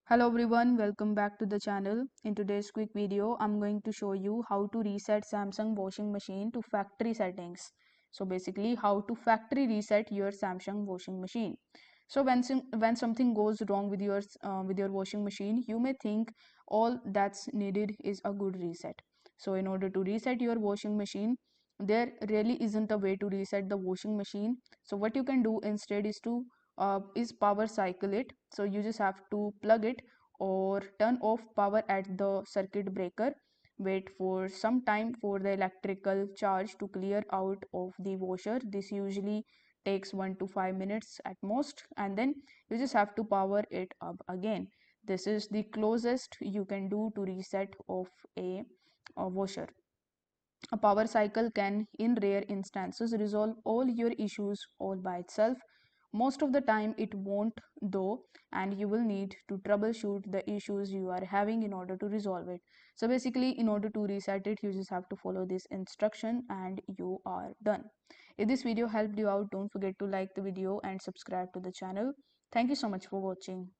Hello everyone, welcome back to the channel. In today's quick video, I'm going to show you how to reset Samsung washing machine to factory settings. So basically how to factory reset your Samsung washing machine. So when something goes wrong with your washing machine, you may think all that's needed is a good reset. So in order to reset your washing machine, there really isn't a way to reset the washing machine. So what you can do instead is power cycle it. So you just have to plug it or turn off power at the circuit breaker, wait for some time for the electrical charge to clear out of the washer. This usually takes 1 to 5 minutes at most, and then you just have to power it up again. This is the closest you can do to reset of a washer. A power cycle can, in rare instances, resolve all your issues all by itself. Most of the time, it won't, though, and you will need to troubleshoot the issues you are having in order to resolve it. So, basically, in order to reset it, you just have to follow this instruction and you are done. If this video helped you out, don't forget to like the video and subscribe to the channel. Thank you so much for watching.